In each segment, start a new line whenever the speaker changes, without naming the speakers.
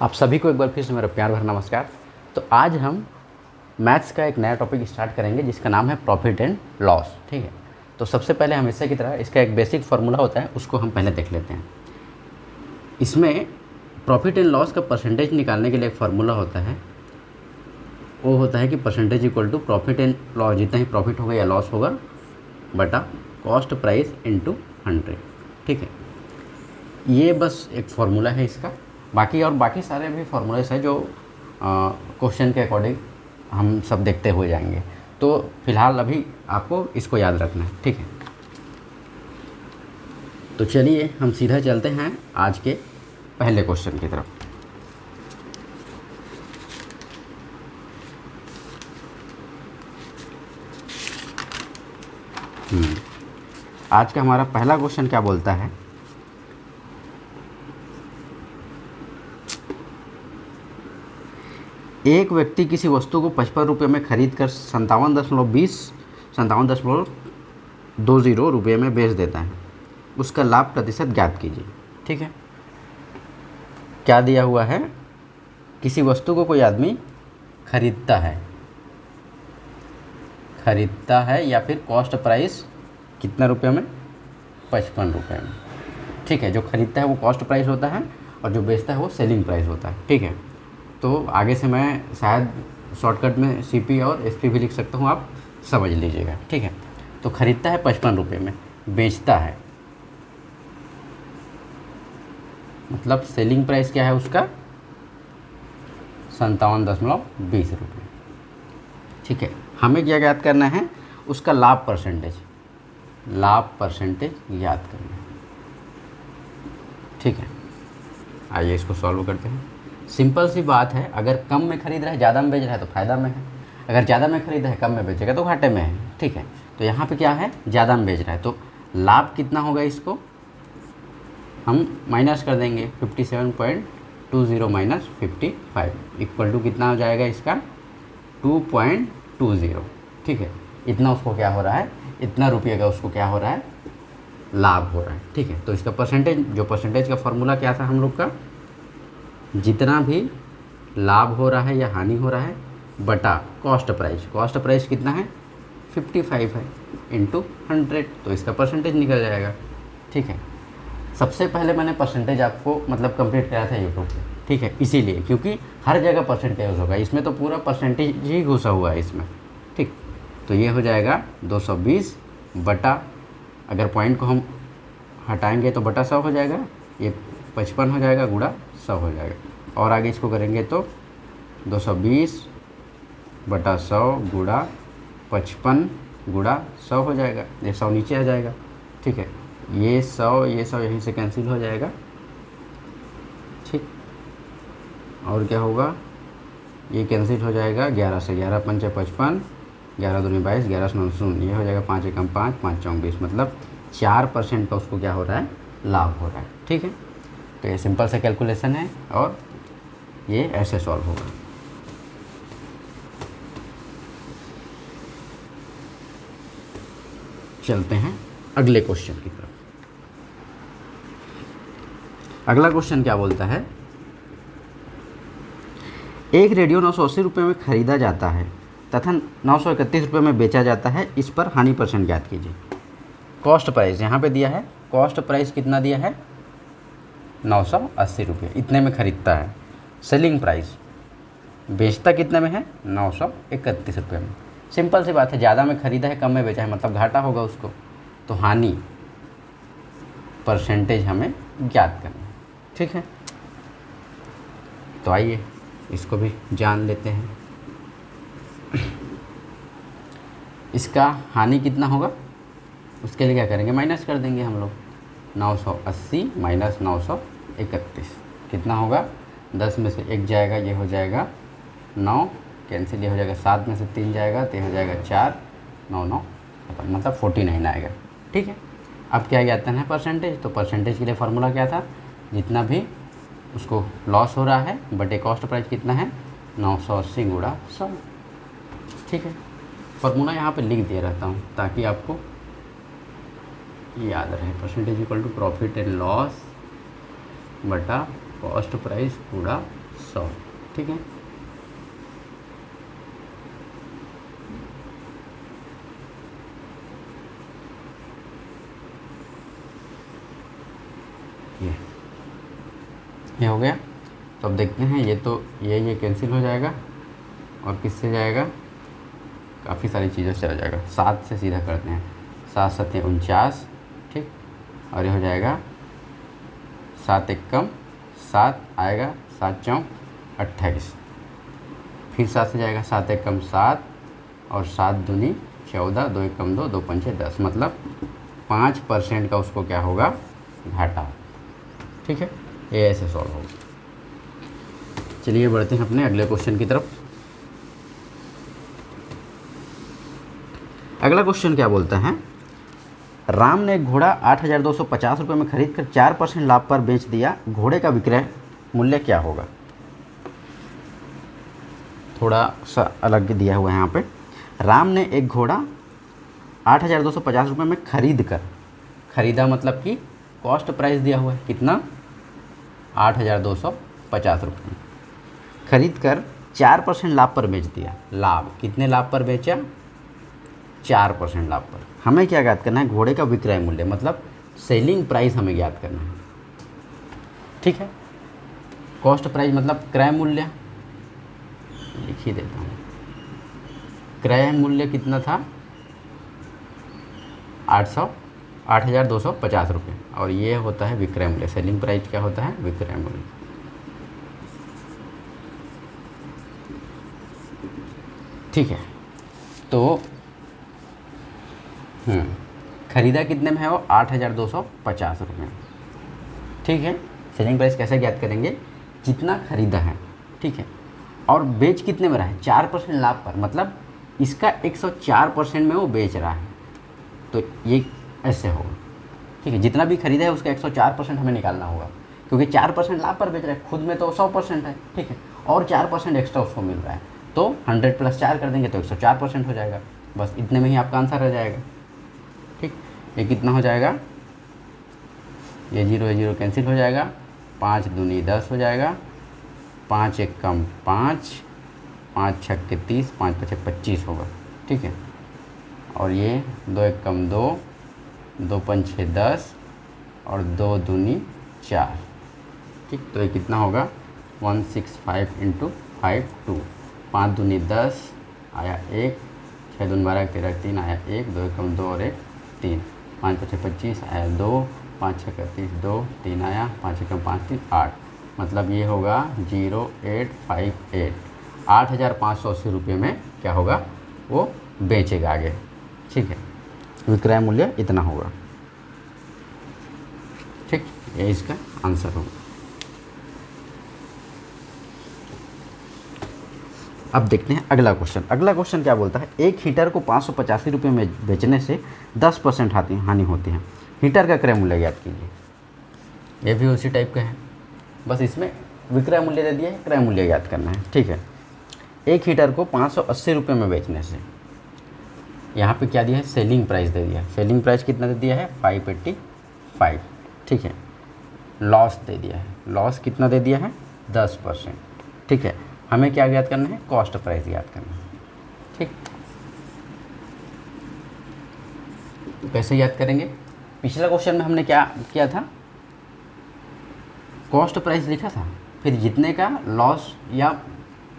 आप सभी को एक बार फिर से मेरा प्यार भरा नमस्कार। तो आज हम मैथ्स का एक नया टॉपिक स्टार्ट करेंगे जिसका नाम है प्रॉफिट एंड लॉस। ठीक है, तो सबसे पहले हमेशा की तरह इसका एक बेसिक फार्मूला होता है, उसको हम पहले देख लेते हैं। इसमें प्रॉफिट एंड लॉस का परसेंटेज निकालने के लिए एक फार्मूला होता है, वो होता है कि percentage equal to profit and loss, जितना ही प्रॉफिट होगा या लॉस होगा बटा कॉस्ट प्राइस इंटू 100। ठीक है, ये बस एक फार्मूला है इसका। बाकी सारे भी फार्मूलेस हैं जो क्वेश्चन के अकॉर्डिंग हम सब देखते हुए जाएंगे। तो फिलहाल अभी आपको इसको याद रखना है। ठीक है, तो चलिए हम सीधा चलते हैं आज के पहले क्वेश्चन की तरफ। आज का हमारा पहला क्वेश्चन क्या बोलता है, एक व्यक्ति किसी वस्तु को 55 रुपये में खरीद कर 57.20 रुपये में बेच देता है। उसका लाभ प्रतिशत ज्ञात कीजिए। ठीक है, क्या दिया हुआ है, किसी वस्तु को कोई आदमी खरीदता है या फिर कॉस्ट प्राइस कितना रुपये में, 55 रुपये में। ठीक है, जो खरीदता है वो कॉस्ट प्राइस होता है और जो बेचता है वो सेलिंग प्राइस होता है। ठीक है, तो आगे से मैं शायद शॉर्टकट में सीपी और एसपी भी लिख सकता हूँ, आप समझ लीजिएगा। ठीक है, तो खरीदता है 55 रुपये में, बेचता है मतलब सेलिंग प्राइस क्या है उसका, 57.20 रुपये। ठीक है, हमें क्या याद करना है, उसका लाभ परसेंटेज याद करना है। ठीक है, आइए इसको सॉल्व करते हैं। सिंपल सी बात है, अगर कम में खरीद रहा है ज़्यादा में बेच रहा है तो फ़ायदा में है, अगर ज़्यादा में खरीद रहा है कम में बेचेगा तो घाटे में है। ठीक है, तो यहाँ पे क्या है, ज़्यादा में बेच रहा है तो लाभ कितना होगा, इसको हम माइनस कर देंगे। 57.20 माइनस 55 इक्वल टू कितना हो जाएगा इसका, 2.20। ठीक है, इतना उसको क्या हो रहा है, इतना रुपये का उसको क्या हो रहा है, लाभ हो रहा है। ठीक है, तो इसका परसेंटेज का फॉर्मूला क्या था हम लोग का, जितना भी लाभ हो रहा है या हानि हो रहा है बटा कॉस्ट प्राइस कितना है, 55 है, इंटू 100, तो इसका परसेंटेज निकल जाएगा। ठीक है, सबसे पहले मैंने परसेंटेज आपको मतलब कंप्लीट कराया था यूट्यूब पे। ठीक है, इसीलिए क्योंकि हर जगह परसेंटेज होगा, इसमें तो पूरा परसेंटेज ही घुसा हुआ है इसमें। ठीक, तो ये हो जाएगा 220 बटा, अगर पॉइंट को हम हटाएंगे तो बटा 100 हो जाएगा, ये 55 हो जाएगा, गुणा 100 हो जाएगा, और आगे इसको करेंगे तो 220 बटा 100 गुणा 55 गुणा 100 हो जाएगा, ये 100 नीचे आ जाएगा। ठीक है, ये 100 यहीं से कैंसिल हो जाएगा। ठीक, और क्या होगा, ये कैंसिल हो जाएगा 11 से, 11 पंचे 55, 11 दूनी 22, 11 शून्य, ये हो जाएगा 5 एकम 5, 5 चौक 20, मतलब 4% का उसको क्या हो रहा है, लाभ हो रहा है। ठीक है, तो ये सिंपल सा कैलकुलेशन है और ये ऐसे सॉल्व होगा। चलते हैं अगले क्वेश्चन की तरफ। अगला क्वेश्चन क्या बोलता है, एक रेडियो 980 रुपये में खरीदा जाता है तथा 931 रुपये में बेचा जाता है, इस पर हानि परसेंट ज्ञात कीजिए। कॉस्ट प्राइस यहाँ पे दिया है, कॉस्ट प्राइस कितना दिया है, 980 रुपये, इतने में खरीदता है। सेलिंग प्राइस बेचता कितने में है, 931 रुपये में। सिंपल सी बात है, ज़्यादा में खरीदा है कम में बेचा है मतलब घाटा होगा उसको, तो हानि परसेंटेज हमें ज्ञात करना है। ठीक है, तो आइए इसको भी जान लेते हैं। इसका हानि कितना होगा, उसके लिए क्या करेंगे, माइनस कर देंगे हम लोग। 980 माइनस 931 कितना होगा, 10 में से 1 जाएगा, ये हो जाएगा 9, कैंसिल, ये हो जाएगा 7 में से 3 जाएगा तो ये हो जाएगा 4, 9 9 मतलब 49 आएगा। ठीक है, अब क्या ज्ञात करना है, परसेंटेज। तो परसेंटेज के लिए फार्मूला क्या था, जितना भी उसको लॉस हो रहा है बटे कॉस्ट प्राइस कितना है, 980 गुणा 100। ठीक है, फार्मूला यहाँ पे लिख दिया रहता हूँ ताकि आपको याद रहे। Percentage equal to profit and loss बटा कॉस्ट प्राइस गुणा 100, ठीक है। ये हो गया। तो अब देखते हैं, ये तो ये कैंसिल हो जाएगा और किससे जाएगा, काफ़ी सारी चीज़ों से हो जाएगा। 7 से सीधा करते हैं, 7 7 49, ठीक। और ये हो जाएगा 7 1 कम 7 आएगा, 7 4 28, फिर 7 से जाएगा, 7 1 कम 7 और 7 दूनी 14, 2 1 कम 2, 2 पंचे 10, मतलब 5% का उसको क्या होगा, घाटा, ठीक है। ये ऐसे सॉल्व होगा। चलिए बढ़ते हैं अपने अगले क्वेश्चन की तरफ। अगला क्वेश्चन क्या बोलता है, राम ने एक घोड़ा 8,250 रुपये में खरीद कर 4% लाभ पर बेच दिया, घोड़े का विक्रय मूल्य क्या होगा। थोड़ा सा अलग दिया हुआ है यहाँ पे। राम ने एक घोड़ा 8,250 रुपये में खरीदा मतलब कि कॉस्ट प्राइस दिया हुआ है कितना, 8,250 रुपये, खरीद कर 4% लाभ पर बेच दिया। लाभ कितने लाभ पर बेचा, 4% लाभ पर। हमें क्या ज्ञात करना है, घोड़े का विक्रय मूल्य, मतलब सेलिंग प्राइस हमें ज्ञात करना है, ठीक है। कॉस्ट प्राइस मतलब क्रय मूल्य, लिख ही देता हूँ। क्रय मूल्य कितना था, 8,250 रुपये, और ये होता है विक्रय मूल्य। सेलिंग प्राइस क्या होता है, विक्रय मूल्य। ठीक है, तो खरीदा कितने में है वो, 8,250 रुपये, ठीक है। सेलिंग प्राइस कैसे ज्ञात करेंगे, जितना खरीदा है, ठीक है, और बेच कितने में रहा है, 4% लाभ पर, मतलब इसका 104% में वो बेच रहा है, तो ये ऐसे होगा, ठीक है। जितना भी खरीदा है उसका 104% हमें निकालना होगा, क्योंकि 4% लाभ पर बेच रहा है, खुद में तो 100% है, ठीक है, और 4% एक्स्ट्रा उसको मिल रहा है, तो 100 + 4 कर देंगे तो 104% हो जाएगा। बस इतने में ही आपका आंसर रह जाएगा, ठीक। ये कितना हो जाएगा, ये 0 कैंसिल हो जाएगा, 5 दूनी 10 हो जाएगा, 5 1 कम 5, 5 6 30, 5 5 25 होगा, ठीक है। और ये 2 1 कम 2, 2 5 6 10 और 2 दूनी 4, ठीक। तो ये कितना होगा, 165 × 5 2, 5 दूनी 10 आया 1, 6 दूनी 12 13 3 आया 1, 2 1 कम 2 और 1 3, 5 5 25 आया 2, 5 6 31 2 3 आया, 5 1 कम 5 3 8, मतलब ये होगा 0858, 8,580 रुपये में क्या होगा, वो बेचेगा आगे, ठीक है। विक्रय मूल्य इतना होगा, ठीक। ये इसका आंसर होगा। अब देखते हैं अगला क्वेश्चन। अगला क्वेश्चन क्या बोलता है, एक हीटर को 585 रुपये में बेचने से 10% हानि होती है, हीटर का क्रय मूल्य ज्ञात कीजिए। ये भी उसी टाइप का है, बस इसमें विक्रय मूल्य दे दिया है, क्रय मूल्य ज्ञात करना है, ठीक है। एक हीटर को 580 रुपये में बेचने से, यहाँ पे क्या दिया है, सेलिंग प्राइस दे दिया है। सेलिंग प्राइस कितना दे दिया है, 585, ठीक है। लॉस दे दिया है, लॉस कितना दे दिया है, 10%, ठीक है। हमें क्या ज्ञात करना है, कॉस्ट प्राइस ज्ञात करना है, ठीक। तो कैसे याद करेंगे, पिछला क्वेश्चन में हमने क्या किया था, कॉस्ट प्राइस लिखा था, फिर जितने का लॉस या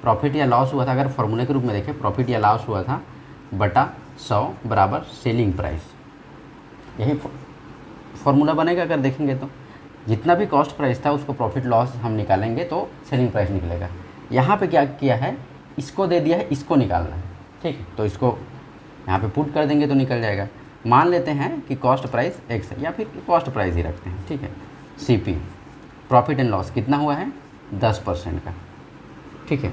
प्रॉफिट या लॉस हुआ था, अगर फॉर्मूले के रूप में देखें, प्रॉफिट या लॉस हुआ था बटा 100 बराबर सेलिंग प्राइस, यही फॉर्मूला बनेगा। अगर देखेंगे तो जितना भी कॉस्ट प्राइस था उसको प्रॉफिट लॉस हम निकालेंगे तो सेलिंग प्राइस निकलेगा। यहाँ पे क्या किया है, इसको दे दिया है, इसको निकालना है, ठीक है। तो इसको यहाँ पे पुट कर देंगे तो निकल जाएगा। मान लेते हैं कि कॉस्ट प्राइस x है, या फिर कॉस्ट प्राइस ही रखते हैं, ठीक है। CP प्रॉफिट एंड लॉस कितना हुआ है, 10% का, ठीक है।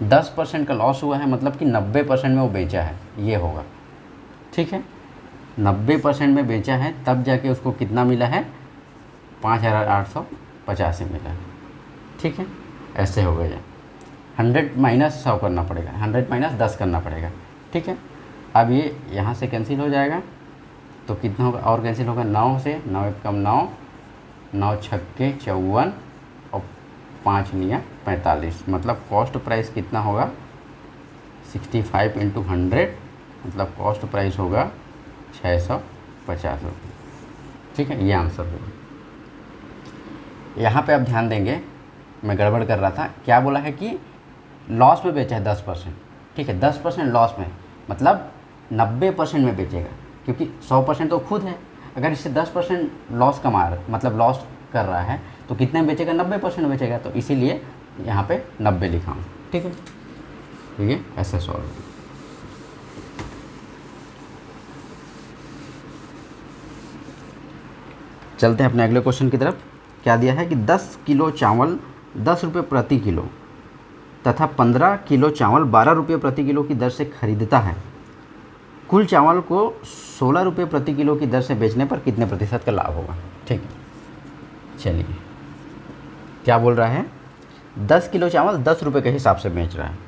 दस % का लॉस हुआ है, मतलब कि 90% में वो बेचा है, ये होगा, ठीक है। 90% में बेचा है, तब जाके उसको कितना मिला है, 5,850 मिला है, ठीक है। ऐसे हो गया, 100 - 100 करना पड़ेगा, 100 - 10 करना पड़ेगा, ठीक है। अब ये यहाँ से कैंसिल हो जाएगा, तो कितना होगा, और कैंसिल होगा 9 से, 9 एक कम 9, 9 छक्के 54 और 5 निया 45, मतलब कॉस्ट प्राइस कितना होगा 65 इंटू 100, मतलब कॉस्ट प्राइस होगा 650 रुपये। ठीक है, ये आंसर होगा। यहाँ पे आप ध्यान देंगे, मैं गड़बड़ कर रहा था, क्या बोला है कि लॉस में बेचा है 10%। ठीक है, 10% लॉस में, मतलब 90% में बेचेगा, क्योंकि 100% तो खुद है। अगर इससे 10% लॉस कमा रहा, मतलब लॉस कर रहा है, तो कितने में बेचेगा, 90% बेचेगा, तो इसीलिए यहाँ पे 90 लिखा हूँ। ठीक है, ठीक है, ऐसे सॉल्व। चलते हैं अपने अगले क्वेश्चन की तरफ। क्या दिया है कि 10 किलो चावल 10 रुपये प्रति किलो तथा 15 किलो चावल 12 रुपये प्रति किलो की दर से खरीदता है। कुल चावल को 16 रुपये प्रति किलो की दर से बेचने पर कितने प्रतिशत का लाभ होगा। ठीक है, चलिए, क्या बोल रहा है, 10 किलो चावल 10 रुपये के हिसाब से बेच रहा है,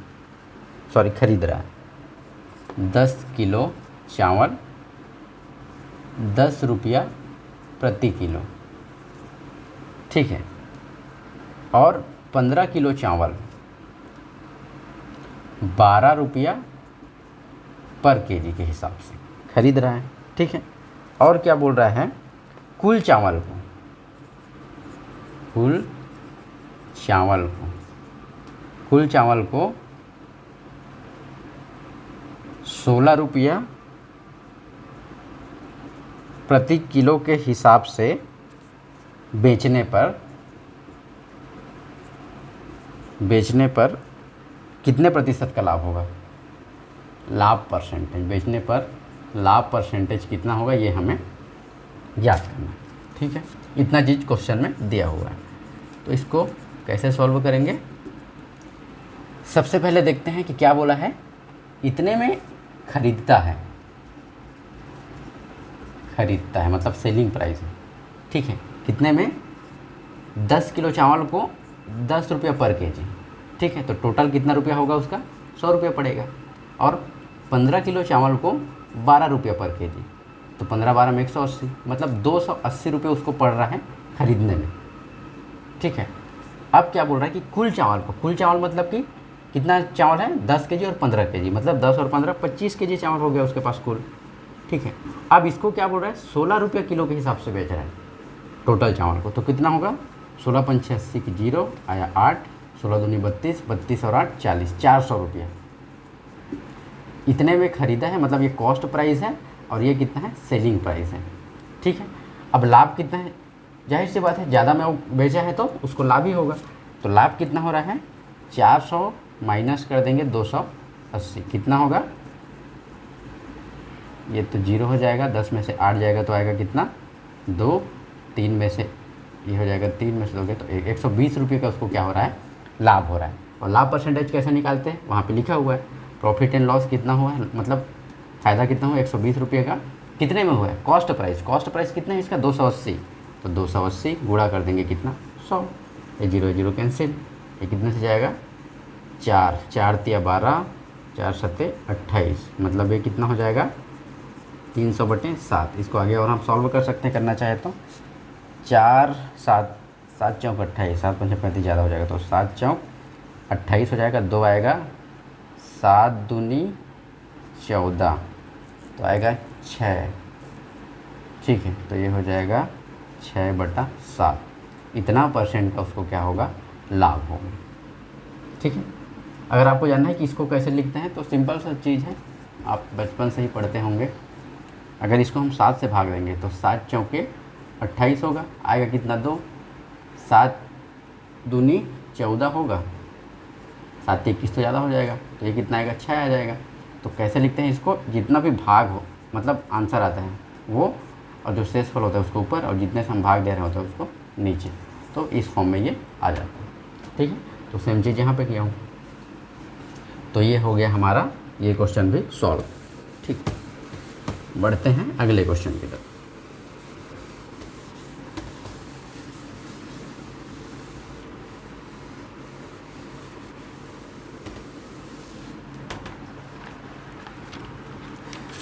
सॉरी खरीद रहा है। 10 किलो चावल 10 रुपया प्रति किलो, ठीक है, और 15 किलो चावल 12 रुपया पर केजी के हिसाब से खरीद रहा है। ठीक है, और क्या बोल रहा है, कुल चावल को 16 रुपया प्रति किलो के हिसाब से बेचने पर कितने प्रतिशत का लाभ होगा, लाभ परसेंटेज, बेचने पर लाभ परसेंटेज कितना होगा, ये हमें याद करना है। ठीक है, इतना चीज़ क्वेश्चन में दिया हुआ है, तो इसको कैसे सॉल्व करेंगे। सबसे पहले देखते हैं कि क्या बोला है, इतने में खरीदता है मतलब सेलिंग प्राइस है। ठीक है, कितने में, 10 किलो चावल को 10 रुपया पर केजी। ठीक है, तो टोटल कितना रुपया होगा उसका, 100 रुपया पड़ेगा, और 15 किलो चावल को 12 रुपया पर केजी, तो 15 12 में 180, मतलब 280 रुपये उसको पड़ रहा है खरीदने में। ठीक है, अब क्या बोल रहा है कि कुल चावल मतलब कि कितना चावल है, 10 केजी और 15 केजी, मतलब 10 और 15 25 केजी चावल हो गया उसके पास कुल। ठीक है, अब इसको क्या बोल रहा है, 16 रुपये किलो के हिसाब से बेच रहा है टोटल चावल को, तो कितना होगा, 16 पंचे 80 की 0 आया 8, 16 दूनी 32, 32 और 8 40, 400 रुपया इतने में ख़रीदा है, मतलब ये कॉस्ट प्राइस है और ये कितना है, सेलिंग प्राइस है। ठीक है, अब लाभ कितना है, जाहिर सी बात है ज़्यादा में वो बेचा है तो उसको लाभ ही होगा, तो लाभ कितना हो रहा है, 400 माइनस कर देंगे 280, कितना होगा, ये तो 0 हो जाएगा, 10 में से 8 जाएगा तो आएगा कितना, 2, 3 में से ये हो जाएगा, 3 में से दोगे तो 120 रुपये का उसको क्या हो रहा है, लाभ हो रहा है। और लाभ परसेंटेज कैसे निकालते हैं, वहाँ पे लिखा हुआ है, प्रॉफिट एंड लॉस कितना हुआ है, मतलब फ़ायदा कितना हुआ, 120 रुपये का कितने में हुआ है, कॉस्ट प्राइस कितना है इसका, 280, तो 280 गुणा कर देंगे कितना, 100, ये 0 कैंसिल, ये कितने से जाएगा, 4 तिया 12, 4 सत्ते 28, मतलब ये कितना हो जाएगा, 300/7। इसको आगे और हम सॉल्व कर सकते हैं, करना चाहे तो 4 7 7 चौक 28, 7 पंचे 35 ज़्यादा हो जाएगा, तो 7 चौक 28 हो जाएगा, 2 आएगा, 7 दूनी 14, तो आएगा 6। ठीक है, तो ये हो जाएगा 6/7, इतना परसेंट का उसको क्या होगा, लाभ होगा। ठीक है, अगर आपको जानना है कि इसको कैसे लिखते हैं तो सिंपल सा चीज़ है, आप बचपन से ही पढ़ते होंगे। अगर इसको हम 7 से भाग देंगे तो 7 चौके 28 होगा, आएगा कितना, 2, 7 दूनी 14 होगा, 7 21 तो ज़्यादा हो जाएगा, तो ये कितना आएगा, 6 आ जाएगा। तो कैसे लिखते हैं इसको, जितना भी भाग हो, मतलब आंसर आता है वो, और जो शेषफल होता है उसको ऊपर, और जितने से हम भाग दे रहे होते हैं उसको नीचे, तो इस फॉर्म में ये आ जाता है। ठीक है, तो सेम चीज़ यहाँ पे किया हूँ, तो ये हो गया हमारा ये क्वेश्चन भी सॉल्व। ठीक, बढ़ते हैं अगले क्वेश्चन की तरफ।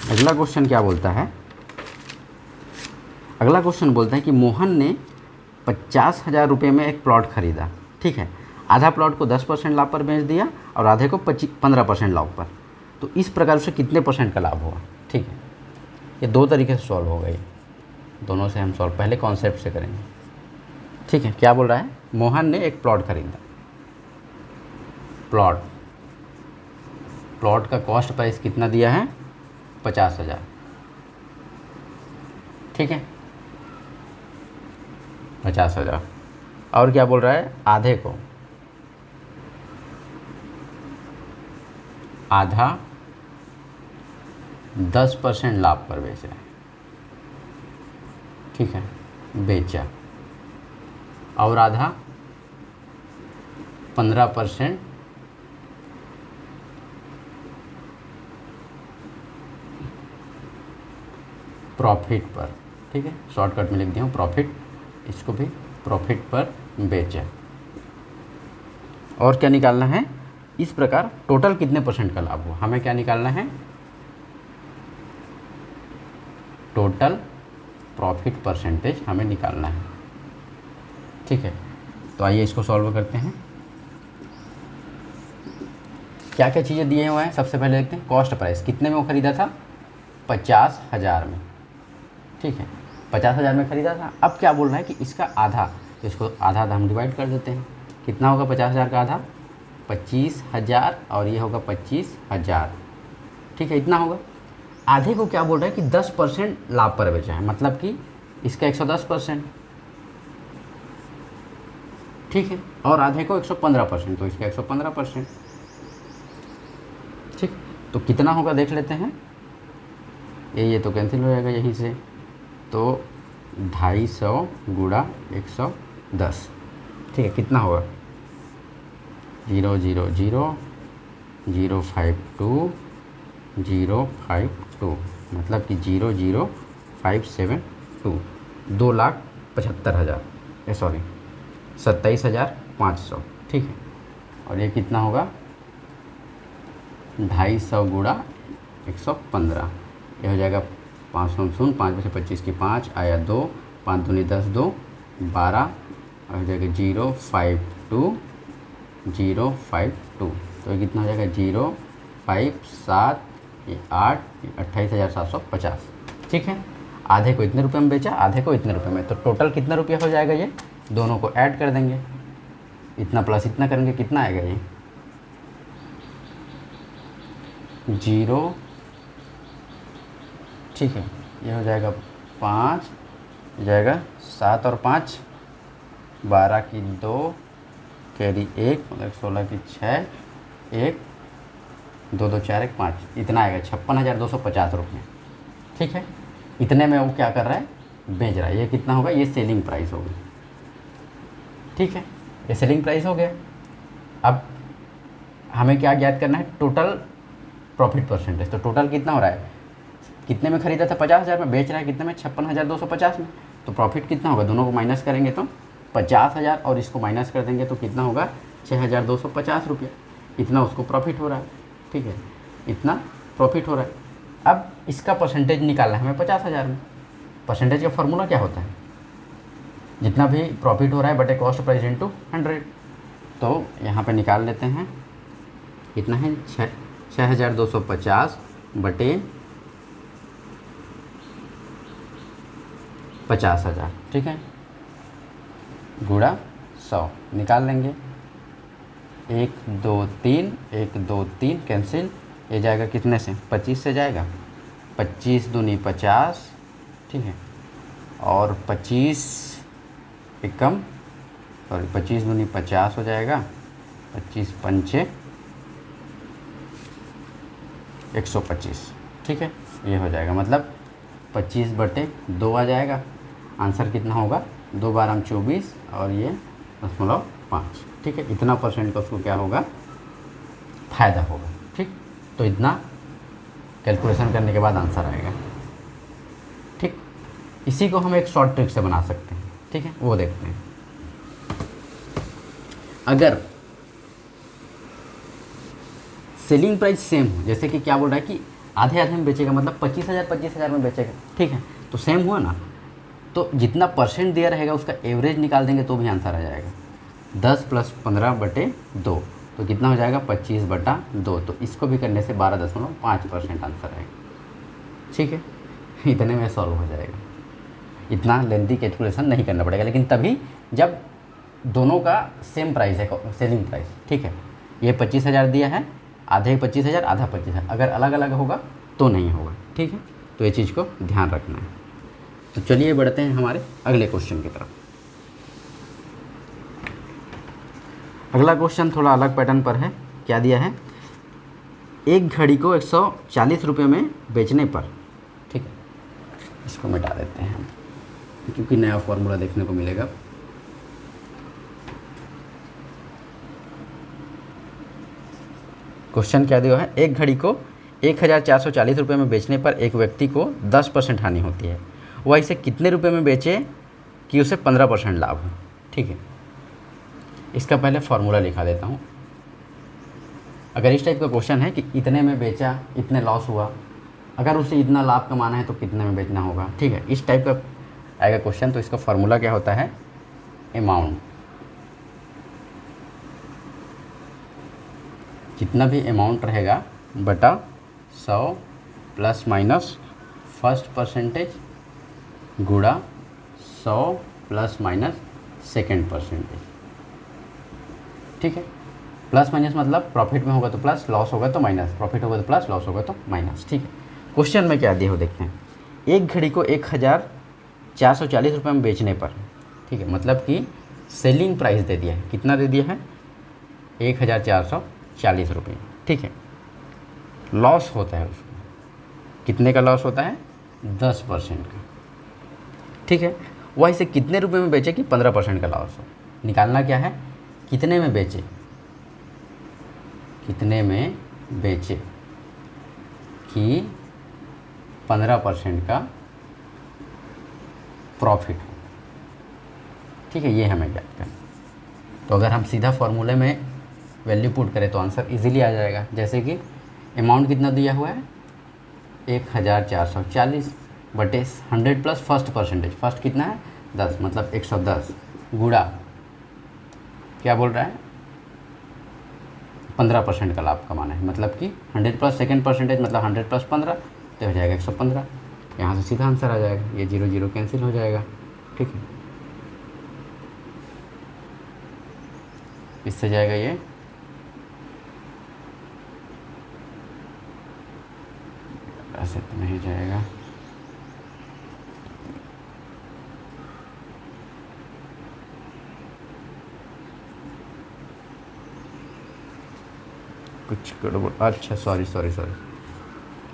अगला क्वेश्चन क्या बोलता है अगला क्वेश्चन बोलते हैं कि मोहन ने 50,000 रुपये में एक प्लॉट खरीदा, ठीक है। आधा प्लॉट को 10% लाभ पर बेच दिया और आधे को 15% लाभ पर, तो इस प्रकार से कितने परसेंट का लाभ हुआ, ठीक है। ये दो तरीके से सॉल्व हो गई, दोनों से हम सॉल्व पहले कॉन्सेप्ट से करेंगे, ठीक है। क्या बोल रहा है, मोहन ने एक प्लॉट खरीदा, प्लॉट का कॉस्ट प्राइस कितना दिया है, 50,000, ठीक है, 50,000। और क्या बोल रहा है, आधे को, आधा 10% लाभ पर बेच रहा है, ठीक है, बेचा, और आधा 15% प्रॉफिट पर, ठीक है, शॉर्टकट में लिख दिया हूँ प्रॉफिट, इसको भी प्रॉफिट पर बेचा। और क्या निकालना है, इस प्रकार टोटल कितने परसेंट का लाभ हुआ, हमें क्या निकालना है, टोटल प्रॉफिट परसेंटेज हमें निकालना है, ठीक है। तो आइए इसको सॉल्व करते हैं। क्या क्या चीज़ें दिए हुए हैं, सबसे पहले देखते हैं कॉस्ट प्राइस, कितने में वो ख़रीदा था, 50,000 में, ठीक है, 50,000 में ख़रीदा था। अब क्या बोल रहा है कि इसका आधा, तो इसको आधा आधा हम डिवाइड कर देते हैं, कितना होगा 50,000 का आधा, 25,000, और ये होगा 25,000, ठीक है, इतना होगा। आधे को क्या बोल रहा है कि 10% लाभ पर बेचा है, मतलब कि इसका 110%, ठीक है, और आधे को 115%, तो इसका 115%, ठीक। तो कितना होगा देख लेते हैं, ये तो कैंसिल हो जाएगा यहीं से, तो 250 गुणा 110, ठीक है, कितना होगा 0000052 मतलब कि 00572, 2,75,000, सॉरी 27,500, ठीक है। और ये कितना होगा 250 गुणा 115, ये हो जाएगा 500, 5 में से 25 की 5 आया 2, 5 दूनी 10, 2 12, और हो जाएगा 052, तो ये कितना हो जाएगा 057, ये 8, 28,750, ठीक है। आधे को इतने रुपए में बेचा, आधे को इतने रुपए में, तो टोटल कितना रुपया हो जाएगा, ये दोनों को ऐड कर देंगे, इतना प्लस इतना करेंगे, कितना आएगा ये 0, ठीक है, ये हो जाएगा 5, हो जाएगा 7 और 5 12 की 2 कैरी 1, मतलब 16 की 6, 1 2 2 4 1 5, इतना आएगा 56,250 रुपये, ठीक है। इतने में वो क्या कर रहा है, बेच रहा है। ये कितना होगा, ये सेलिंग प्राइस होगी, ठीक है, ये सेलिंग प्राइस हो गया। अब हमें क्या ज्ञात करना है, टोटल प्रॉफिट परसेंटेज। तो टोटल कितना हो रहा है, कितने में ख़रीदा था 50,000 में, बेच रहा है कितने में 56,250 में, तो प्रॉफिट कितना होगा, दोनों को माइनस करेंगे तो 50,000 और इसको माइनस कर देंगे तो कितना होगा 6,250 रुपये, इतना उसको प्रॉफिट हो रहा है, ठीक है, इतना प्रॉफिट हो रहा है। अब इसका परसेंटेज निकालना है हमें 50,000 में। परसेंटेज का फार्मूला क्या होता है, जितना भी प्रॉफिट हो रहा है बटे कॉस्ट प्राइस इंटू 100। तो यहाँ पे निकाल लेते हैं, कितना है 6,250 बटे 50,000, ठीक है, गुणा 100 निकाल लेंगे, 1 2 3 1 2 3 कैंसिल, ये जाएगा कितने से 25 से जाएगा, 25 दूनी 50, ठीक है, और 25 एकम, सॉरी 25 दूनी 50 हो जाएगा, 25 पंचे 125, ठीक है, ये हो जाएगा, मतलब 25 बटे 2 आ जाएगा। आंसर कितना होगा, 2 बार 24 और ये 0.5, ठीक है, इतना परसेंट का उसको क्या होगा, फ़ायदा होगा, ठीक। तो इतना कैलकुलेशन करने के बाद आंसर आएगा, ठीक। इसी को हम एक शॉर्ट ट्रिक से बना सकते हैं, ठीक है, वो देखते हैं। अगर सेलिंग प्राइस सेम हो, जैसे कि क्या बोल रहा है कि आधे आधे में बेचेगा, मतलब 25,000 में बेचेगा, ठीक है, तो सेम हुआ ना, तो जितना परसेंट दिया रहेगा उसका एवरेज निकाल देंगे तो भी आंसर आ जाएगा। 10 + 15/2 तो कितना हो जाएगा 25/2। तो इसको भी करने से 12.5% आंसर आएगा। ठीक है, इतने में सॉल्व हो जाएगा, इतना लेंथी कैलकुलेशन नहीं करना पड़ेगा। लेकिन तभी जब दोनों का सेम प्राइस है, सेलिंग प्राइस। ठीक है, ये 25,000 दिया है, आधे 25,000 आधा 25,000, अगर अलग अलग होगा तो नहीं होगा। ठीक है, तो ये चीज़ को ध्यान रखना है। तो चलिए बढ़ते हैं हमारे अगले क्वेश्चन की तरफ। अगला क्वेश्चन थोड़ा अलग पैटर्न पर है। क्या दिया है, एक घड़ी को 140 रुपये में बेचने पर। ठीक है, इसको मिटा देते हैं हम क्योंकि नया फॉर्मूला देखने को मिलेगा। क्वेश्चन क्या दिया है, एक घड़ी को 1,440 रुपये में बेचने पर एक व्यक्ति को 10% हानि होती है। वह इसे कितने रुपए में बेचे कि उसे 15% लाभ हो। ठीक है, इसका पहले फॉर्मूला लिखा देता हूँ। अगर इस टाइप का क्वेश्चन है कि इतने में बेचा, इतने लॉस हुआ, अगर उसे इतना लाभ कमाना है तो कितने में बेचना होगा। ठीक है, इस टाइप का आएगा क्वेश्चन तो इसका फॉर्मूला क्या होता है, अमाउंट, जितना भी अमाउंट रहेगा बटा 100 ± फर्स्ट परसेंटेज गुणा 100 ± सेकेंड परसेंटेज। ठीक है, प्लस माइनस मतलब प्रॉफिट में होगा तो प्लस, लॉस होगा तो माइनस, प्रॉफिट होगा तो प्लस, लॉस होगा तो माइनस। ठीक है, क्वेश्चन में क्या दिया हो देखते हैं। एक घड़ी को 1,440 रुपये में बेचने पर। ठीक है, मतलब कि सेलिंग प्राइस दे दिया है, कितना दे दिया है 1,440 रुपये। ठीक है, लॉस होता है उसमें, कितने का लॉस होता है 10% का। ठीक है, वह इसे कितने रुपए में बेचे कि 15% का लॉस हो। निकालना क्या है, कितने में बेचे, कितने में बेचे कि 15% का प्रॉफिट हो। ठीक है, ये हमें ज्ञात करना। तो अगर हम सीधा फॉर्मूले में वैल्यू पुट करें तो आंसर इजीली आ जाएगा। जैसे कि अमाउंट कितना दिया हुआ है 1,440 बटे 100 + फर्स्ट परसेंटेज, फर्स्ट कितना है 10 मतलब 110 गुणा क्या बोल रहा है 15% का लाभ कमाना है, मतलब कि 100 + सेकेंड परसेंटेज मतलब 100 + 15 तो हो जाएगा 115। यहाँ से सीधा आंसर आ जाएगा, ये 0 0 कैंसिल हो जाएगा। ठीक है, इससे जाएगा ये ऐसे तो नहीं जाएगा, कुछ गड़बड़। अच्छा सॉरी,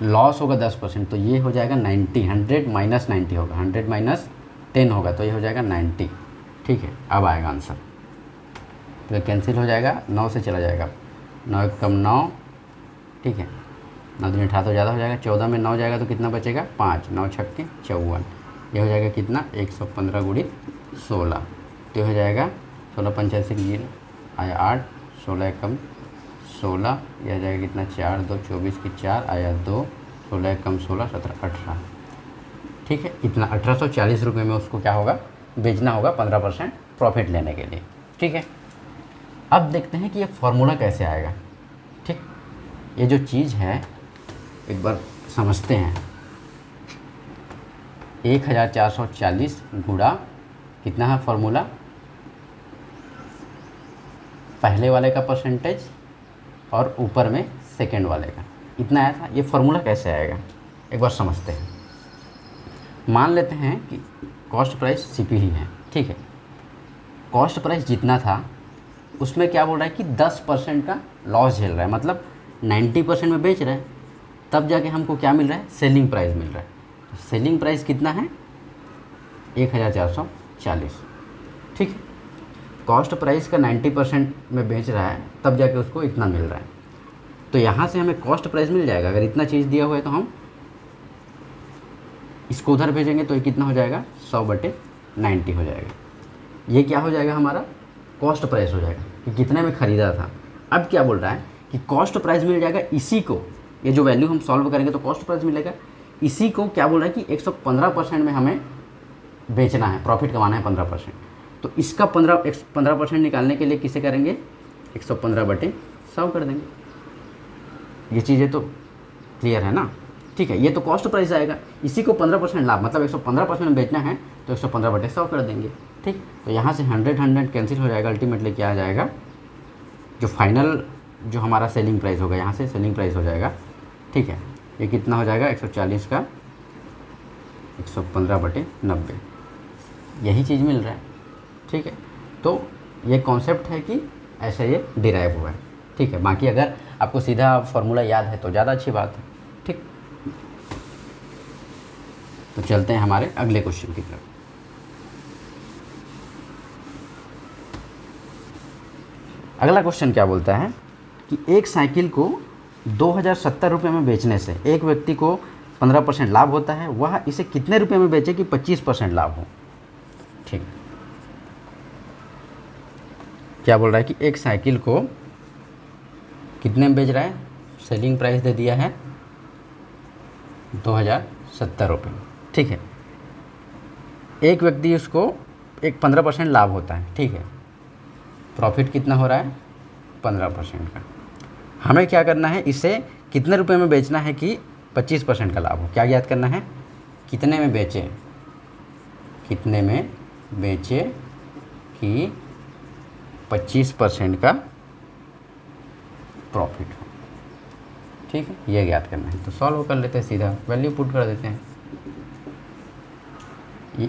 लॉस होगा 10% तो ये हो जाएगा 90, 100 - 90 होगा, 100 - 10 होगा तो ये हो जाएगा 90। ठीक है, अब आएगा आंसर, तो कैंसिल हो जाएगा, 9 से चला जाएगा, 9 × 9। ठीक है, 9 दूनी 18 तो ज़्यादा हो जाएगा, 14 में 9 जाएगा तो कितना बचेगा 5, 9 × 6 = 54। ये हो जाएगा कितना 115 × 16 तो ये हो जाएगा 16 × 5 = 0 आया 8, 16 × 1 = 16, यह जाएगा कितना 4 2 24 की 4 आया 2, 16 × 1 = 16 17 18। ठीक है, इतना 1,840 रुपये में उसको क्या होगा बेचना होगा 15% प्रॉफिट लेने के लिए। ठीक है, अब देखते हैं कि ये फार्मूला कैसे आएगा। ठीक, ये जो चीज़ है एक बार समझते हैं। 1,440 गुणा कितना है फार्मूला, पहले वाले का परसेंटेज और ऊपर में सेकेंड वाले का, इतना आया था। ये फार्मूला कैसे आएगा एक बार समझते हैं। मान लेते हैं कि कॉस्ट प्राइस CP ही है। ठीक है, कॉस्ट प्राइस जितना था उसमें क्या बोल रहा है कि 10% का लॉस झेल रहा है, मतलब 90% में बेच रहा है, तब जाके हमको क्या मिल रहा है सेलिंग प्राइस मिल रहा है। तो सेलिंग प्राइस कितना है 1,440। ठीक है, कॉस्ट प्राइस का 90% में बेच रहा है तब जाके उसको इतना मिल रहा है। तो यहाँ से हमें कॉस्ट प्राइस मिल जाएगा। अगर इतना चीज़ दिया हुआ है तो हम इसको उधर भेजेंगे तो ये कितना हो जाएगा 100/90 हो जाएगा। ये क्या हो जाएगा हमारा कॉस्ट प्राइस हो जाएगा कि कितने में ख़रीदा था। अब क्या बोल रहा है कि कॉस्ट प्राइस मिल जाएगा इसी को, ये जो वैल्यू हम सॉल्व करेंगे तो कॉस्ट प्राइस मिलेगा। इसी को क्या बोल रहा है कि 115% में हमें बेचना है, प्रॉफिट कमाना है 15%, तो इसका 15% निकालने के लिए किसे करेंगे, 115/100 कर देंगे। ये चीज़ें तो क्लियर है ना, ठीक है। ये तो कॉस्ट प्राइस आएगा, इसी को 15% लाभ, मतलब 115% में बेचना है तो 115/100 कर देंगे, ठीक। तो यहाँ से 100 कैंसिल हो जाएगा, अल्टीमेटली क्या आ जाएगा, जो फाइनल जो हमारा सेलिंग प्राइस होगा, यहाँ से सेलिंग प्राइस हो जाएगा, ठीक है। ये कितना हो जाएगा, 140 का 115/90, यही चीज़ मिल रहा है, ठीक है। तो ये कॉन्सेप्ट है कि ऐसे ये डिराइव हुआ है, ठीक है। बाकी अगर आपको सीधा फार्मूला याद है तो ज़्यादा अच्छी बात है, ठीक। तो चलते हैं हमारे अगले क्वेश्चन की तरफ। अगला क्वेश्चन क्या बोलता है कि एक साइकिल को 2070 रुपये में बेचने से एक व्यक्ति को 15% लाभ होता है, वह इसे कितने रुपये में बेचे कि 25% लाभ हो, ठीक। क्या बोल रहा है कि एक साइकिल को कितने में बेच रहा है, सेलिंग प्राइस दे दिया है 2070 रुपये, ठीक है। एक व्यक्ति उसको एक 15% लाभ होता है, ठीक है। प्रॉफिट कितना हो रहा है, 15% का। हमें क्या करना है, इसे कितने रुपए में बेचना है कि 25% का लाभ हो। क्या याद करना है, कितने में बेचे, कितने में बेचे कि 25% का प्रॉफिट हो, ठीक है। ये याद करना है। तो सॉल्व कर लेते हैं, सीधा वैल्यू पुट कर देते हैं। ये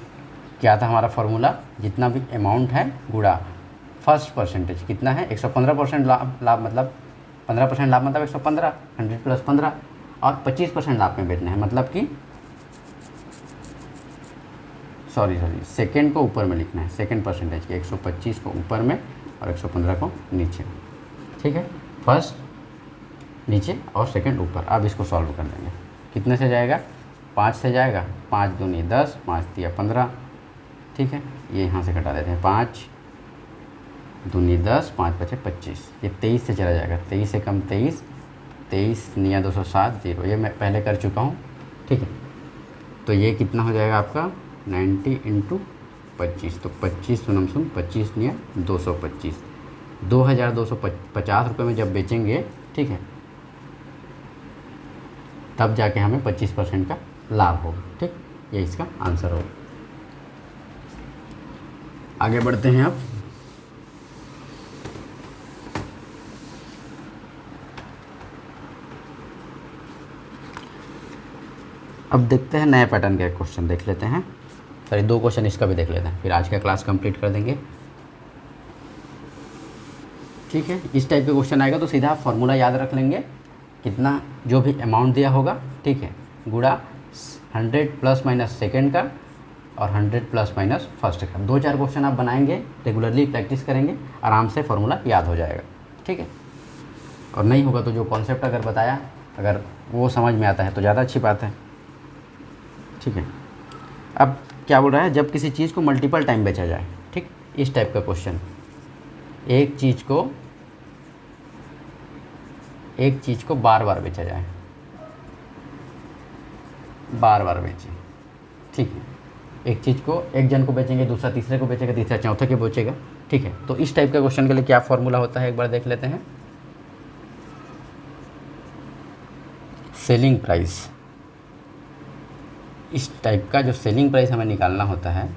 क्या था हमारा फार्मूला, जितना भी अमाउंट है गुणा फर्स्ट परसेंटेज, कितना है 115% लाभ मतलब 15% लाभ मतलब 115, 100 + 15, और 25% लाभ में बेचना है, मतलब कि सॉरी सेकेंड को ऊपर में लिखना है, सेकेंड परसेंटेज के 125 को ऊपर में और 115 को नीचे, ठीक है। फर्स्ट नीचे और सेकेंड ऊपर। अब इसको सॉल्व कर देंगे, कितने से जाएगा, 5 से जाएगा, 5 दूनी 10, 5 तिया 15, ठीक है। ये यहाँ से घटा देते हैं, 5 दूनी 10, 5 बचे 25, ये 23 से चला जाएगा, 23 से कम 23, 23 निया 207, 0, ये मैं पहले कर चुका हूँ, ठीक है। तो ये कितना हो जाएगा आपका 90 × 25, तो 25 सुनम सुन 25 निया 225, 2250 रुपये में जब बेचेंगे, ठीक है, तब जाके हमें 25% का लाभ होगा, ठीक। ये इसका आंसर होगा। आगे बढ़ते हैं अब देखते हैं नए पैटर्न के क्वेश्चन देख लेते हैं। सॉरी 2 क्वेश्चन इसका भी देख लेते हैं, फिर आज का क्लास कंप्लीट कर देंगे, ठीक है। इस टाइप का क्वेश्चन आएगा तो सीधा फार्मूला याद रख लेंगे, कितना जो भी अमाउंट दिया होगा, ठीक है, गुणा 100 ± सेकेंड का और 100 ± फर्स्ट का। 2-4 क्वेश्चन आप बनाएंगे, रेगुलरली प्रैक्टिस करेंगे, आराम से फार्मूला याद हो जाएगा, ठीक है। और नहीं होगा तो जो कॉन्सेप्ट अगर बताया, अगर वो समझ में आता है तो ज़्यादा अच्छी बात है, ठीक है। अब क्या बोल रहा है, जब किसी चीज़ को मल्टीपल टाइम बेचा जाए, ठीक, इस टाइप का क्वेश्चन, एक चीज़ को बार बार बेचा जाए, बार बार बेचे, ठीक है। एक चीज़ को एक जन को बेचेंगे, दूसरा तीसरे को बेचेगा, तीसरा चौथे को बेचेगा, ठीक है। तो इस टाइप का क्वेश्चन के लिए क्या फॉर्मूला होता है, एक बार देख लेते हैं। सेलिंग प्राइस, इस टाइप का जो सेलिंग प्राइस हमें निकालना होता है,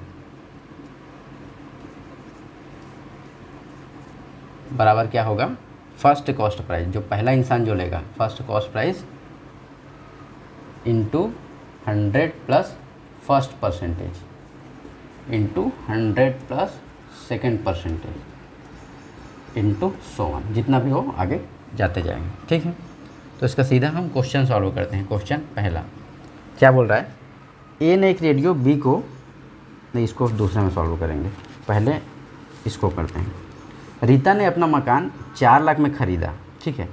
बराबर क्या होगा, फर्स्ट कॉस्ट प्राइस, जो पहला इंसान जो लेगा, first cost price into 100 + first percentage into 100 + second percentage into 100, जितना भी हो आगे जाते जाएंगे, ठीक है। तो इसका सीधा हम क्वेश्चन सॉल्व करते हैं। क्वेश्चन पहला क्या बोल रहा है, ए ने एक रेडियो बी को, नहीं इसको दूसरे में सॉल्व करेंगे, पहले इसको करते हैं। रीता ने अपना मकान 4 लाख में ख़रीदा, ठीक है।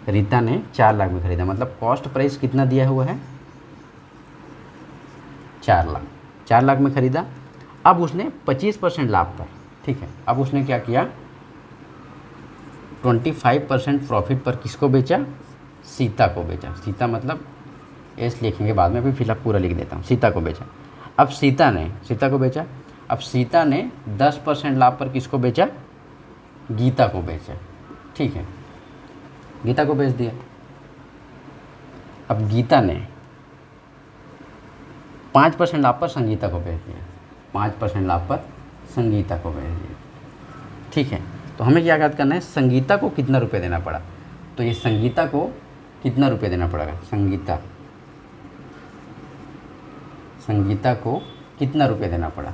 रीता ने 4 लाख में ख़रीदा, मतलब कॉस्ट प्राइस कितना दिया हुआ है, 4 लाख। 4 लाख में ख़रीदा, अब उसने 25% लाभ पर, ठीक है, अब उसने क्या किया, 25% प्रॉफिट पर किसको बेचा, सीता को बेचा। सीता मतलब एस लिखेंगे बाद में, अभी फिलहाल पूरा लिख देता हूँ, सीता को बेचा। अब सीता को बेचा। अब सीता ने 10% लाभ पर किसको बेचा? गीता को बेचा। ठीक है, गीता को बेच दिया। अब गीता ने 5% लाभ पर संगीता को बेच दिया। 5% लाभ पर संगीता को बेच दिया। ठीक है, तो हमें क्या याद करना है? संगीता को कितना रुपये देना पड़ा। तो ये संगीता को कितना रुपये देना पड़ेगा? संगीता को कितना रुपये देना पड़ा?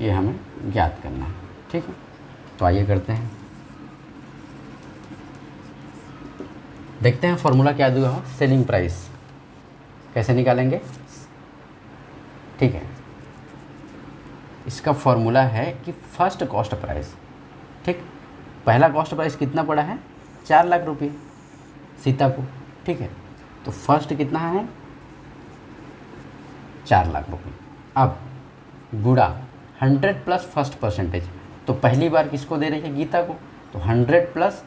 ये हमें ज्ञात करना है। ठीक है, तो आइए करते हैं। देखते हैं फॉर्मूला क्या दिया हो। सेलिंग प्राइस कैसे निकालेंगे? ठीक है, इसका फॉर्मूला है कि फर्स्ट कॉस्ट प्राइस। ठीक, पहला कॉस्ट प्राइस कितना पड़ा है? 4 लाख रुपये सीता को। ठीक है, तो फर्स्ट कितना है? 4 लाख रुपये। अब गुणा 100 प्लस फर्स्ट परसेंटेज, तो पहली बार किसको दे रही है? गीता को। तो 100 प्लस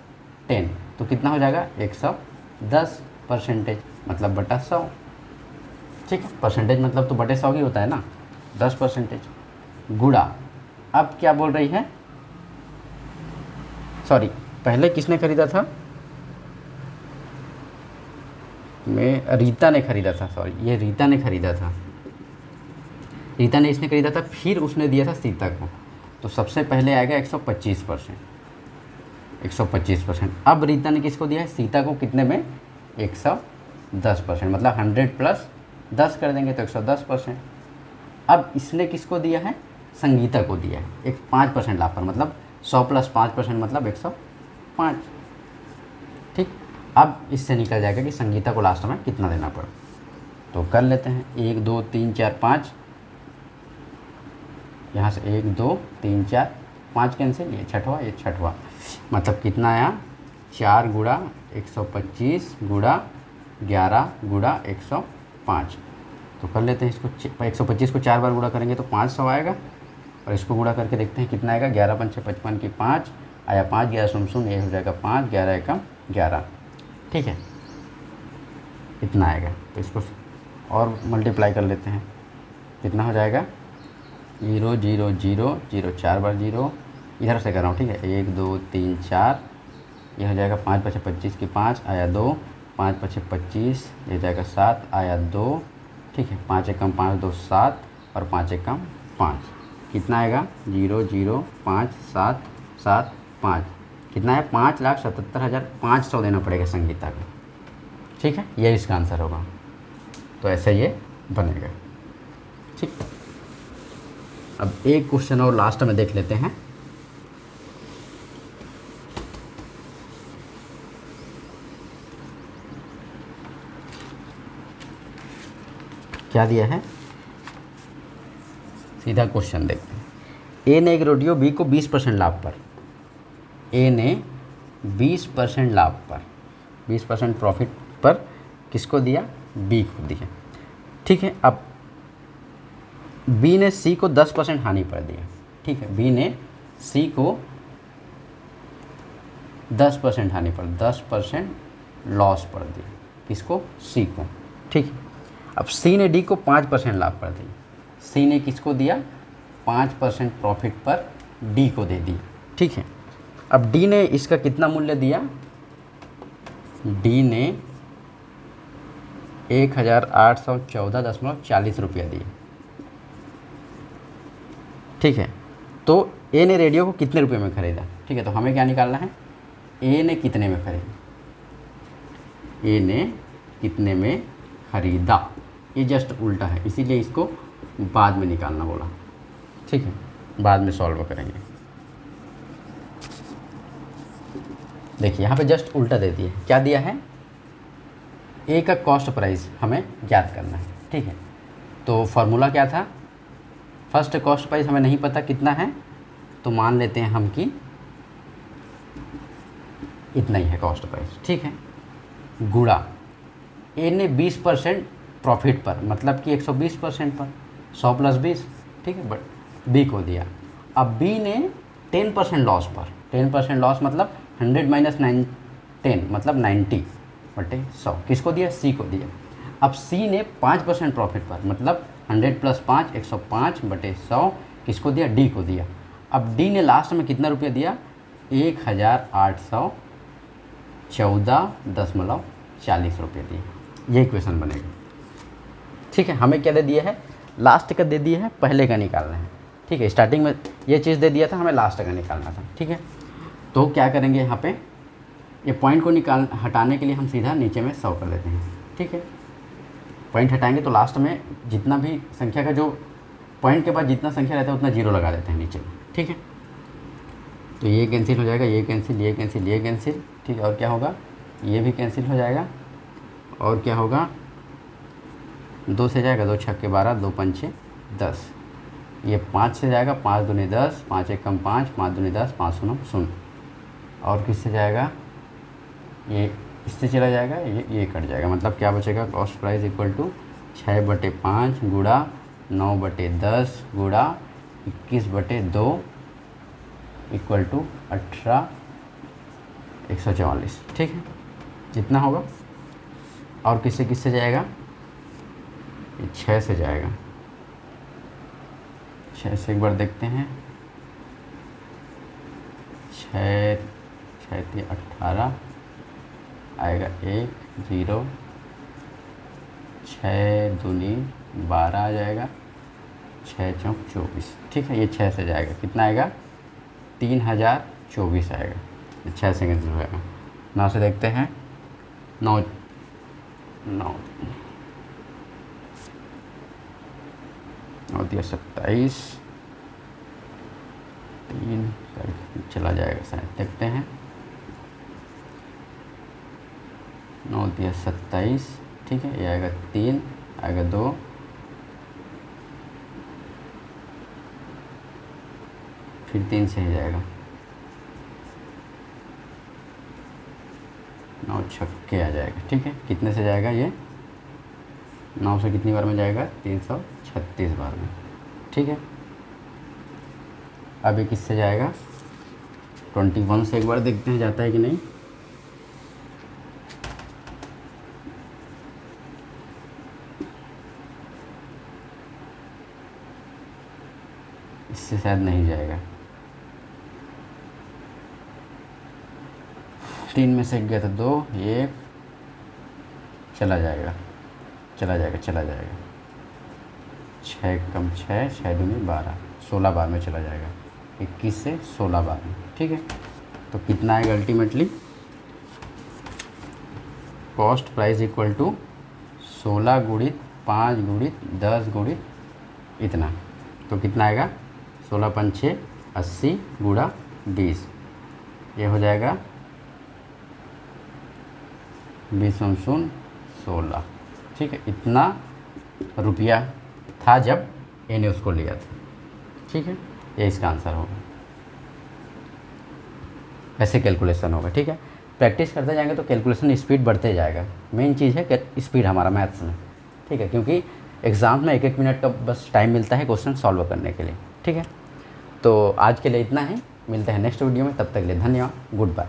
10 तो कितना हो जाएगा? 110% मतलब बटा 100। ठीक है, परसेंटेज मतलब तो बटे 100 ही होता है ना, 10% गुणा। अब क्या बोल रही है? सॉरी, पहले किसने खरीदा था? रीता ने खरीदा था। सॉरी, ये रीता ने खरीदा था। रीता ने इसने खरीदा था, फिर उसने दिया था सीता को। तो सबसे पहले आएगा 125%। 125%। अब रीता ने किसको दिया है? सीता को। कितने में? 110%। मतलब 100 प्लस 10 कर देंगे तो 110%। अब इसने किसको दिया है? संगीता को दिया है एक 5% लाभ पर, मतलब 100 प्लस 5% मतलब 105। ठीक, अब इससे निकल जाएगा कि संगीता को लास्ट में कितना देना पड़ा। तो कर लेते हैं। 1 2 3 4 5, यहाँ से 1 2 3 4 5 कैंसिल, ये छठवा, ये छठवा, मतलब कितना आया? 4 गुणा 125 गुणा 11 गुणा 105। तो कर लेते हैं इसको। 125 को 4 बार गुणा करेंगे तो 500 आएगा, और इसको गुणा करके देखते हैं कितना आएगा। 11 पंचे 55 की 5 आया, 5 11 शून्य शून्य, ये हो जाएगा 5, 11 एकम 11। ठीक है, इतना आएगा। तो इसको और मल्टीप्लाई कर लेते हैं, कितना हो जाएगा? 0 0 0 0, 4 बार 0, इधर से कर रहा हूँ। ठीक है, 1 2 3 4, ये हो जाएगा 5 पचे 25 की 5 आया 2, 5 पचे 25, ये हो जाएगा 7 आया 2। ठीक है, 5 एकम 5 2 7 और 5 एकम 5, कितना आएगा? 0 0 5 7 7 5, कितना है? 5,77,500 देना पड़ेगा संगीता को। ठीक है, ये इसका आंसर होगा। तो ऐसे ये बनेगा। ठीक, अब एक क्वेश्चन और लास्ट में देख लेते हैं। क्या दिया है? सीधा क्वेश्चन देखते हैं। ए ने एक रेडियो बी को 20% लाभ पर, ए ने 20% लाभ पर, 20% प्रॉफिट पर किसको दिया? बी को दिया। ठीक है, अब बी ने सी को 10% हानि पर दिया। ठीक है, बी ने सी को 10% हानि पर, 10% लॉस पर दिया। किसको? सी को। ठीक है, अब सी ने डी को 5% लाभ पर दिया। सी ने किसको दिया? 5% प्रॉफिट पर डी को दे दी। ठीक है, अब डी ने इसका कितना मूल्य दिया? डी ने 1814.40 रुपया दिए। ठीक है, तो ए ने रेडियो को कितने रुपए में ख़रीदा? ठीक है, तो हमें क्या निकालना है? ए ने कितने में ख़रीदा? ए ने कितने में ख़रीदा? ये जस्ट उल्टा है, इसीलिए इसको बाद में निकालना बोला। ठीक है, बाद में सॉल्व करेंगे। देखिए यहाँ पे जस्ट उल्टा दे दिए। क्या दिया है? ए का कॉस्ट प्राइस हमें ज्ञात करना है। ठीक है, तो फॉर्मूला क्या था? फर्स्ट कॉस्ट प्राइस हमें नहीं पता कितना है, तो मान लेते हैं हम कि इतना ही है कॉस्ट प्राइस। ठीक है, गुणा ए ने 20% प्रॉफिट पर, मतलब कि 120% पर, 100 प्लस 20। ठीक है, बट बी को दिया। अब बी ने 10% लॉस पर, 10% लॉस मतलब 100 माइनस 10 मतलब 90/100 किसको दिया, सी को दिया। अब सी ने 5% प्रॉफिट पर मतलब 100 + 5 105/100 किसको दिया, डी को दिया। अब डी ने लास्ट में कितना रुपया दिया, 1814.40 रुपये दिए। ये इक्वेशन बनेगा। ठीक है, हमें क्या दे दिया है, लास्ट का दे दिया है, पहले का निकालना है। ठीक है, स्टार्टिंग में ये चीज़ दे दिया था, हमें लास्ट का निकालना था। ठीक है, तो क्या करेंगे, यहाँ पे ये पॉइंट को हटाने के लिए हम सीधा नीचे में 100 कर लेते हैं। ठीक है, पॉइंट हटाएंगे तो लास्ट में जितना भी संख्या का जो पॉइंट के बाद जितना संख्या रहता है उतना जीरो लगा देते हैं नीचे में। ठीक है, तो ये कैंसिल हो जाएगा, ये कैंसिल, ये कैंसिल, ये कैंसिल। ठीक है, और क्या होगा, ये भी कैंसिल हो जाएगा। और क्या होगा, 2 से जाएगा, 2 छक्के 12, 2 पंचे 10। ये 5 से जाएगा, 5 दूनी 10, 5 एक कम 5, 5 दूनी 10, 5 शून्य 0। और किससे जाएगा, ये इससे चला जाएगा, ये कट जाएगा। मतलब क्या बचेगा, कॉस्ट प्राइस इक्वल टू 6/5 गुणा 9/10 गुणा 21/2 इक्वल टू 18,144। ठीक है, इतना होगा। और किससे किससे जाएगा, ये 6 से जाएगा। 6 से एक बार देखते हैं, 6 3 18 आएगा, 1 0, 6 दूनी 12 आ जाएगा, 6 चौक 24। ठीक है, ये 6 से जाएगा, कितना आएगा, 3024 आएगा। 6 सेकेंड से जाएगा। 9 से देखते हैं, 9 दिया 27, 3 चला जाएगा शायद, देखते हैं। 9 दिया 27। ठीक है, ये आएगा 3, आएगा 2, फिर 3 से ही जाएगा, 9 छक्के आ जाएगा। ठीक है, कितने से जाएगा, ये 9 से कितनी बार में जाएगा, 336 बार में। ठीक है, अब ये किससे जाएगा, 21 से एक बार देखते हैं जाता है कि नहीं। इससे शायद नहीं जाएगा, 3 में से गया था 2, 1 चला जाएगा, चला जाएगा, चला जाएगा। 6 कम 6, 6 दूनी 12, 16 बार में चला जाएगा, 21 से 16 बार में। ठीक है, तो कितना आएगा ultimately, cost price equal to 16 गुणित 5 गुणित 10 गुणित इतना, तो कितना आएगा, 16 पंचे 80 गुणा 20, ये हो जाएगा 20 शून्य 16। ठीक है, इतना रुपया था जब ए ने उसको लिया था। ठीक है, ये इसका आंसर होगा, ऐसे कैलकुलेशन होगा। ठीक है, प्रैक्टिस करते जाएंगे तो कैलकुलेशन स्पीड बढ़ते जाएगा। मेन चीज़ है कि स्पीड हमारा मैथ्स में। ठीक है, क्योंकि एग्ज़ाम में 1-1 मिनट का बस टाइम मिलता है क्वेश्चन सॉल्व करने के लिए। ठीक है, तो आज के लिए इतना ही, मिलते हैं नेक्स्ट वीडियो में, तब तक के लिए धन्यवाद, गुड बाय।